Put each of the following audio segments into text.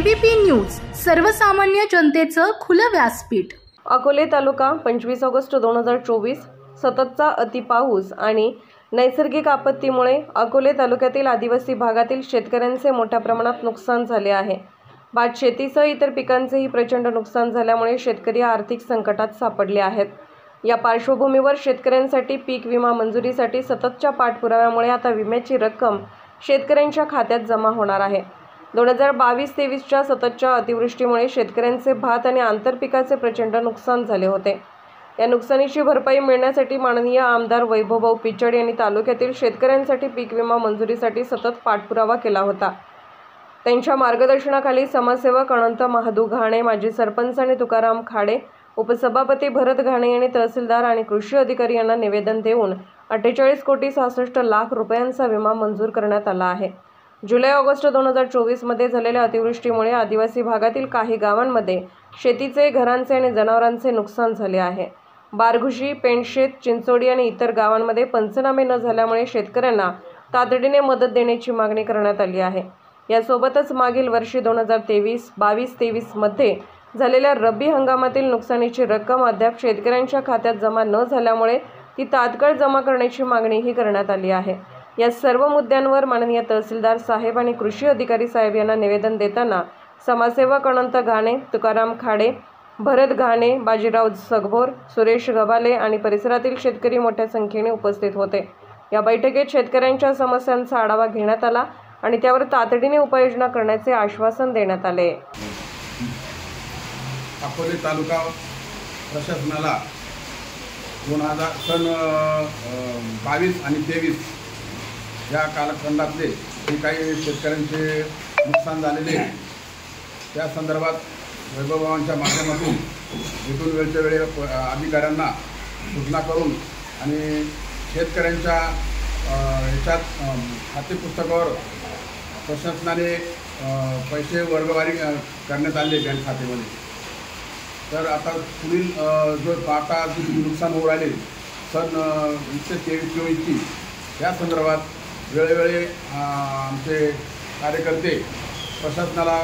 ABP news, सर्वसामान्य जनतेचं खुलं व्यासपीठ। अकोले तालुका 25 ऑगस्ट 2024 सततचा अतिपाऊस आणि नैसर्गिक आपत्तीमुळे अकोले तालुक्यातील आदिवासी भागातील शेतकऱ्यांचे मोठ्या प्रमाणात नुकसान झाले आहे। भात शेतीसह इतर पिकांचेही प्रचंड नुकसान झाल्यामुळे शेतकरी आर्थिक संकटात सापडले आहेत। या पार्श्वभूमीवर शेतकऱ्यांसाठी पीक विमा मंजुरीसाठी सततच्या पाठपुराव्यामुळे आता विम्याची रक्कम शेतकऱ्यांच्या खात्यात जमा होणार आहे। 2022-23च्या सततच्या अतिवृष्टीमुळे शेतकऱ्यांचे भात आणि आंतरपिकाचे प्रचंड नुकसान झाले होते। या नुकसानीची भरपाई मिळण्यासाठी माननीय आमदार वैभवभाऊ पिचड यांनी तालुक्यातील शेतकऱ्यांसाठी पीक विमा मंजुरीसाठी सतत पाठपुरावा केला होता। त्यांच्या मार्गदर्शनाखाली समाजसेवक अनंत महादू घाणे, माजी सरपंच आणि तुकाराम खाडे, उपसभापती भरत घाणे यांनी तहसीलदार आणि कृषी अधिकारी यांना निवेदन देऊन 48,66 लाख रुपयांचा विमा मंजूर करण्यात आला आहे। जुलै-ऑगस्ट 2024 मध्ये झालेल्या अतिवृष्टीमुळे आदिवासी भागातील काही गावांमध्ये शेतीचे, घरांचे आणि जनावरांचे नुकसान झाले आहे। बारघुशी, पेंडशेत, चिंचोडी आणि इतर गावांमध्ये पंचनामे न झाल्यामुळे शेतकऱ्यांना तातडीने मदत देण्याची मागणी करण्यात आली आहे। यासोबतच मागील वर्षी 2022-23 मध्ये झालेल्या रब्बी हंगामातील नुकसानीची रक्कम अद्याप शेतकऱ्यांच्या खात्यात जमा न झाल्यामुळे ती तात्काळ जमा करण्याची मागणीही करण्यात आली आहे। या सर्व मुद्द्यांवर माननीय तहसीलदार साहेब आणि कृषी अधिकारी साहेब यांना निवेदन देताना समाजसेवक अनंत घाणे, तुकाराम खाडे, भरत घाणे, बाजीराव सगभोर, सुरेश गबाले आणि परिसरातील शेतकरी मोठ्या संख्येने उपस्थित होते। या बैठकीत शेतकऱ्यांच्या समस्यांचा आढावा घेण्यात आला आणि त्यावर तातडीने उपाययोजना करण्याचे आश्वासन देण्यात आले। अकोले तालुका प्रशासनाला 2022 आणि 23 या कालखंडातले जे काही शेतकऱ्यांचे नुकसान झालेले त्या संदर्भात वैभवभावांच्या माध्यमातून इथून वेळच्या वेळी अधिकाऱ्यांना सूचना करून आणि शेतकऱ्यांच्या ह्याच्यात खातेपुस्तकावर प्रशासनाने पैसे वर्गवारी करण्यात आले बँक खात्यामध्ये। तर आता पुढील जो आता नुकसान होऊ राहिले सन 2023-24ची या संदर्भात वेळोवेळी आमचे कार्यकर्ते प्रशासनाला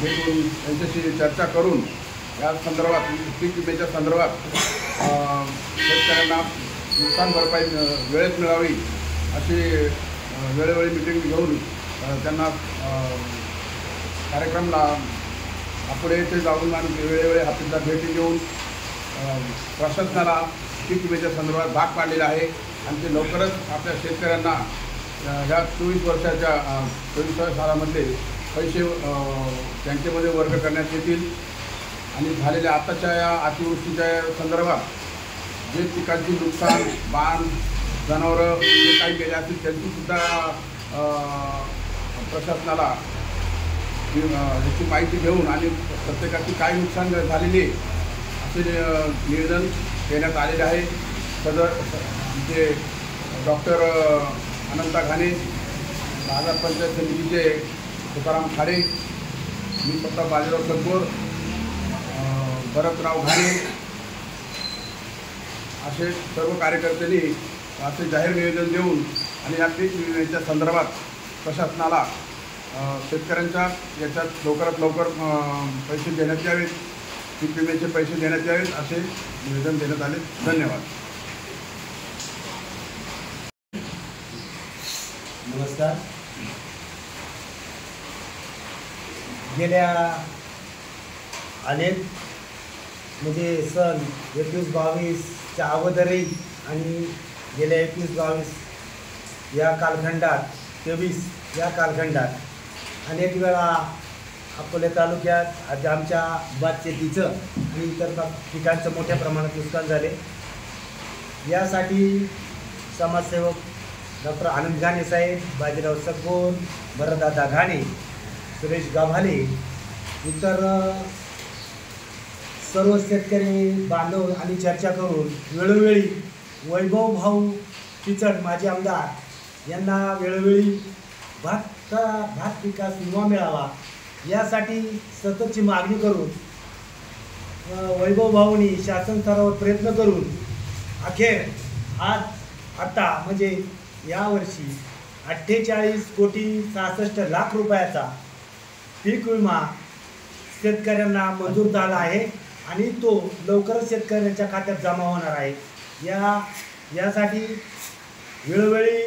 भेटून त्यांच्याशी चर्चा करून या संदर्भात पीक विम्याच्या संदर्भात शेतकऱ्यांना नुकसान भरपाई वेळेत मिळावी अशी वेळोवेळी मिटिंग घेऊन त्यांना कार्यक्रमला अकोले येथे जाऊन आणि वेळोवेळी हातीला भेटी घेऊन प्रशासनाला पीक विम्याच्या संदर्भात भाग पाडलेला आहे आणि ते लवकरच आपल्या शेतकऱ्यांना ह्या 24 वर्षाच्या 24व्या सालामध्ये पैसे बँकेमध्ये वर्ग करण्यात येतील आणि झालेल्या आताच्या या अतिवृष्टीच्या संदर्भात जे पिकांची नुकसान, बाण, जनावरं जे काही गेले असतील त्यांचीसुद्धा प्रशासनाला याची माहिती घेऊन आणि प्रत्येकाची काय नुकसान झालेली असे निवेदन देण्यात आलेले आहे। आमचे डॉक्टर अनंत घाणे, बाजार पंचायत समितीचे तुकाराम खाडे, मी स्वतः बाजीराव सगभोर, भरतराव घाणे असे सर्व कार्यकर्त्यांनी असे जाहीर निवेदन देऊन आणि या पीक विम्याच्या संदर्भात प्रशासनाला शेतकऱ्यांच्या याच्यात लवकरात लवकर पैसे देण्यात यावेत, पीक विम्याचे पैसे देण्यात यावेत असे निवेदन देण्यात आले। धन्यवाद। नमस्कार। गेल्या अनेक म्हणजे सन 21-22च्या अगोदरही आणि गेल्या 21-22 या कालखंडात 23 या कालखंडात अनेक वेळा अकोले तालुक्यात आज आमच्या भात शेतीचं आणि इतर पिकांचं मोठ्या प्रमाणात नुकसान झाले। यासाठी समाजसेवक डॉक्टर आनंद घाणे साहेब, बाजीराव सगभोर, भरतदादा घाणे, सुरेश गबाले, इतर सर्व शेतकरी बांधव आणि चर्चा करून वेळोवेळी वैभवभाऊ पिचड माजी आमदार यांना वेळोवेळी भात पिकास विमा मिळावा यासाठी सततची मागणी करून वैभवभाऊंनी शासन स्तरावर प्रयत्न करून अखेर आता म्हणजे यावर्षी 48,66,00,000 रुपयाचा पीक विमा शेतकऱ्यांना मंजूर झाला आहे आणि तो लवकरच शेतकऱ्यांच्या खात्यात जमा होणार आहे। यासाठी वेळोवेळी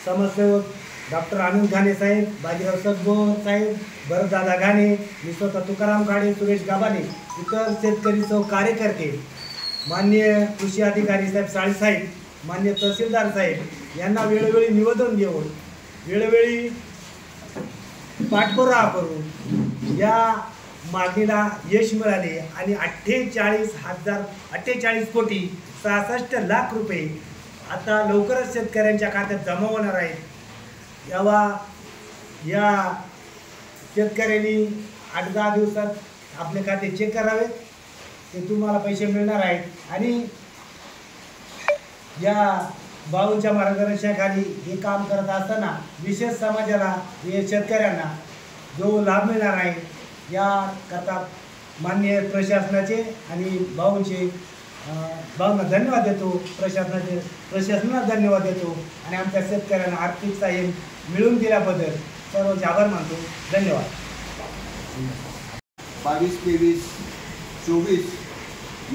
समाजसेवक डॉक्टर आनंद घाणे साहेब, बाजीराव सगबोर साहेब, भरतदादा घाणे, मी स्वतः तुकाराम खाडे, सुरेश गाबाने, इतर शेतकरी कार्यकर्ते, माननीय कृषी अधिकारी साहेब साळी साहेब, माननीय तहसीलदार साहेब यांना वेळोवेळी निवेदन देऊन वेळोवेळी पाठपुरावा करून या मागणीला यश मिळाले आणि 48 कोटी 66 लाख रुपये आता लवकरच शेतकऱ्यांच्या खात्यात जमा होणार आहेत। या शेतकऱ्यांनी 8-10 दिवसात आपले खाते चेक करावेत, ते तुम्हाला पैसे मिळणार आहेत। आणि या भाऊंच्या मार्गदर्शनाखाली हे काम करत असताना विशेष समाजाला शेतकऱ्यांना जो लाभ मिळणार आहे याकरता माननीय प्रशासनाचे आणि भाऊंना धन्यवाद देतो, प्रशासनाला धन्यवाद देतो आणि आमच्या शेतकऱ्यांना आर्थिक सहाय्य मिळवून दिल्याबद्दल सर्वांचे आभार मानतो। धन्यवाद। 22, 23, 24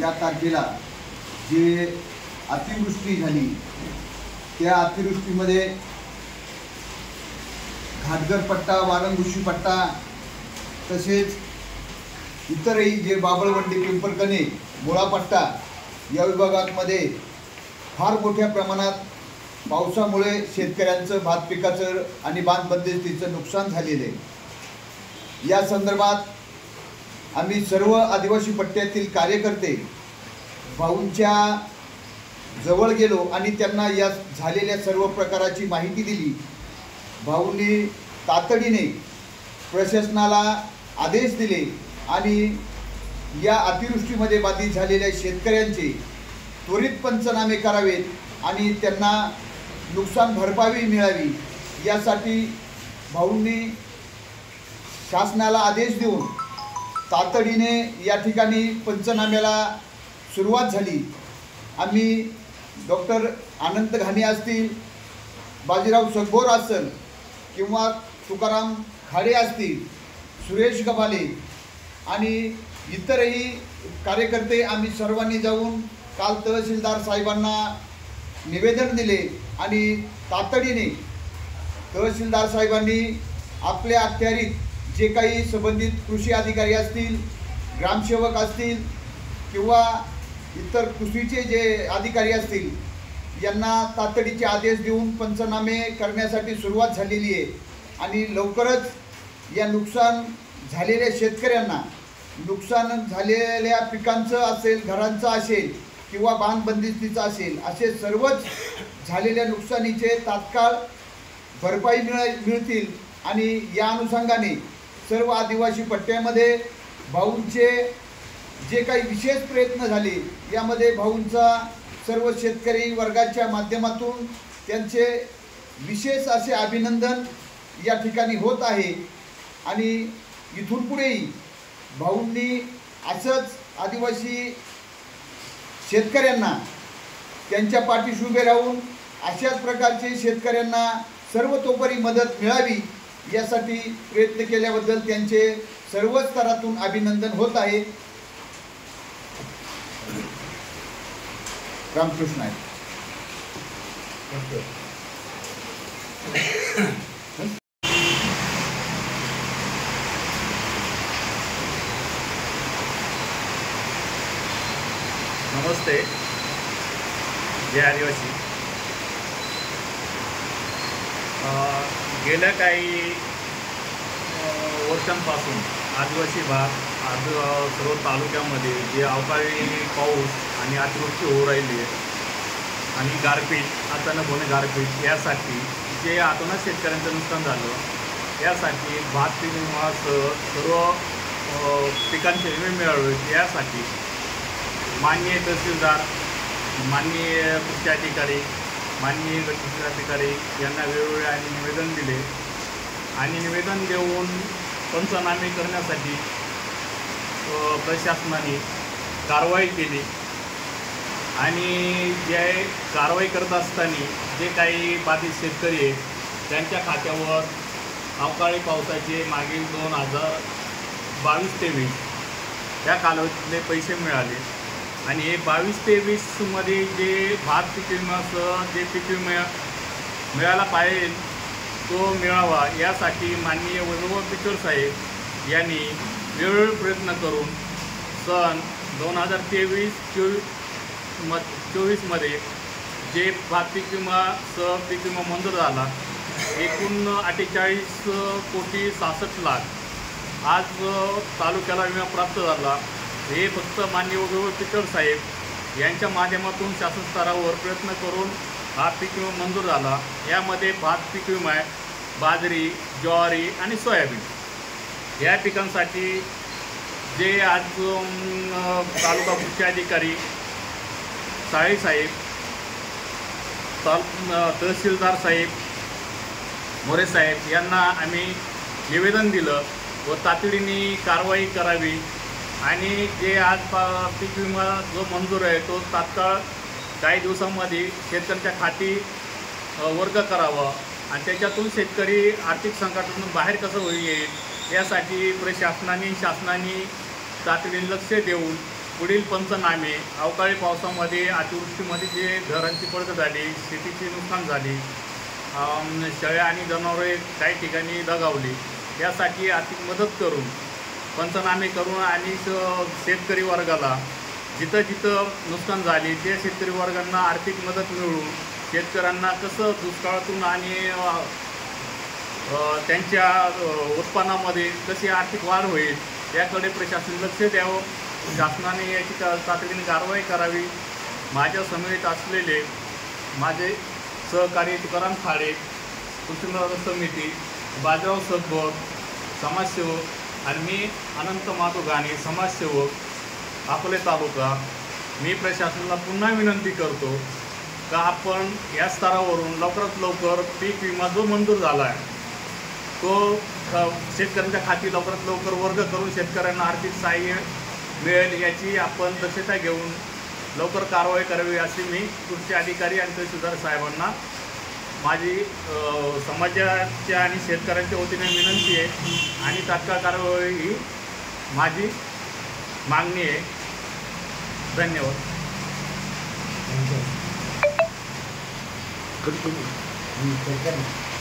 या तारखेला जे अतिवृष्टी झाली त्या अतिवृष्टीमध्ये घाटगर पट्टा, वारंगुशी पट्टा तसेच इतरही जे बाबळवंडी, पिंपळकणे, मुळा पट्टा या विभागांमध्ये फार मोठ्या प्रमाणात पावसामुळे शेतकऱ्यांचं भात पिकाचं आणि बांध बंदिस्तीचं नुकसान झालेलं आहे। या संदर्भात आम्ही सर्व आदिवासी पट्ट्यातील कार्यकर्ते भाऊंच्या जवळ गेलो आणि त्यांना या झालेल्या सर्व प्रकाराची माहिती दिली। भाऊंनी तातडीने प्रशासनाला आदेश दिले आणि या अतिवृष्टीमध्ये बाधित झालेल्या शेतकऱ्यांचे त्वरित पंचनामे करावेत आणि त्यांना नुकसान भरपाई मिळावी यासाठी भाऊंनी शासनाला आदेश देऊन तातडीने या ठिकाणी पंचनाम्याला सुरुवात झाली। आम्ही डॉक्टर आनंद घाणे असतील, बाजीराव सगबोर असेल किंवा तुकाराम खाडे असतील, सुरेश गबाले आणि इतरही कार्यकर्ते आम्ही सर्वांनी जाऊन काल तहसीलदार साहेबांना निवेदन दिले आणि तातडीने तहसीलदार साहेबांनी आपल्या अखत्यारीत जे काही संबंधित कृषी अधिकारी असतील, ग्रामसेवक असतील किंवा इतर कृषीचे जे अधिकारी असतील यांना तातडीचे आदेश देऊन पंचनामे करण्यासाठी सुरुवात झालेली आहे आणि लवकरच या नुकसान झालेल्या शेतकऱ्यांना, नुकसान झालेल्या पिकांचं असेल, घरांचं असेल किंवा बांध बंदिस्तीचं असेल, असे सर्वच झालेल्या नुकसानीचे तात्काळ भरपाई मिळतील आणि या अनुषंगाने सर्व आदिवासी पट्ट्यामध्ये भाऊंचे जे काही विशेष प्रयत्न झाले यामध्ये भाऊंचा सर्व शेतकरी वर्गाच्या माध्यमातून त्यांचे विशेष असे अभिनंदन या ठिकाणी होत आहे आणि इथून पुढेही भाऊंनी असंच आदिवासी शेतकऱ्यांना त्यांच्या पाठीशी उभे राहून अशाच प्रकारचे शेतकऱ्यांना सर्वतोपरी मदत मिळावी यासाठी प्रयत्न केल्याबद्दल त्यांचे सर्व स्तरातून अभिनंदन होत आहे। रामकृष्ण आहे। नमस्ते, जय आदिवासी। गेल्या काही वर्षांपासून आदिवासी भाग सर्व तालुक्यामध्ये जे अवकाळी पाऊस आणि अतिवृष्टी होऊ राहिली आहे आणि गारपीट, अचानक होणे गारपीट यासाठी जे अतोनात शेतकऱ्यांचं नुकसान झालं यासाठी भात पीक विम्यासह सर्व पिकांचे विमे मिळावे यासाठी माननीय तहसीलदार, माननीय कृषी अधिकारी, माननीय कृषी अधिकारी यांना वेळोवेळी आणि निवेदन दिले आणि निवेदन देऊन पंचनामे करण्यासाठी प्रशासनाने कारवाई केली आणि जे कारवाई करत असताना जे काही बाधित शेतकरी आहेत त्यांच्या खात्यावर अवकाळी पावसाचे मागील 22-23 या कालावधीतले पैसे मिळाले आणि हे 22-23मध्ये जे भात पीक विम्यासह जे पीक विमा मिळाला पाहिजे तो मिळावा यासाठी माननीय वैभव पिचड साहेब यांनी वेळोवेळी प्रयत्न करून सन 2023-24मध्ये जे भात पीक विमासह पीक विमा मंजूर झाला एकूण 48,66,00,000 आज तालुक्याला विमा प्राप्त झाला। हे फक्त माननीय वैभव पिचड साहेब यांच्या माध्यमातून शासन स्तरावर प्रयत्न करून हा पीक विमा मंजूर झाला। यामध्ये भात पीक विमा आहे, बाजरी, ज्वारी आणि सोयाबीन या पिकांसाठी जे आज तालुका कृषी अधिकारी साळे साहेब, तहसीलदार साहेब, मोरे साहेब यांना आम्ही निवेदन दिलं व तातडीने कारवाई करावी आणि जे आज पीक विमा जो मंजूर आहे तो तात्काळ काही दिवसांमध्ये शेतकऱ्यांच्या खाती वर्ग करावा आणि त्याच्यातून शेतकरी आर्थिक संकटातून बाहेर कसं येईल यासाठी प्रशासनाने शासनाने तातडीने लक्ष देऊन पुढील पंचनामे अवकाळी पावसामध्ये अतिवृष्टीमध्ये जे घरांची पडझड झाली, शेतीची नुकसान झाली, शेळ्या आणि जनावरे काही ठिकाणी दगावली यासाठी आर्थिक मदत करून पंचनामे करून आणि शेतकरी वर्गाला जिथं जिथं नुकसान झाले त्या शेतकरी वर्गांना आर्थिक मदत मिळवून शेतकऱ्यांना कसं दुष्काळातून आणि त्यांच्या उत्पन्नामध्ये कशी आर्थिक वाढ होईल याकडे प्रशासन लक्ष द्यावं। शासनाने याची तातडीने कारवाई करावी। माझ्या समेत असलेले माझे सहकारी तुकाराम खाडे, कृषीनगर समिती, बाजीराव सदभर, समाजसेवक आणि मी अनंत माधव गाणे समाजसेवक अकोले तालुका। मी प्रशासनाला पुन्हा विनंती करतो का आपण या स्तरावरून लवकरात लवकर पीक विमा जो मंजूर झाला आहे तो शेतकऱ्यांच्या खाती लवकरात लवकर वर्ग करून शेतकऱ्यांना आर्थिक सहाय्य मिळेल याची आपण दक्षता घेऊन लवकर कारवाई करावी अशी मी कृषी अधिकारी आणि तहसीलदार साहेबांना माझी समाजाच्या आणि शेतकऱ्यांच्या वतीने विनंती आहे आणि तात्काळ कारवाई ही माझी मागणी आहे। धन्यवाद।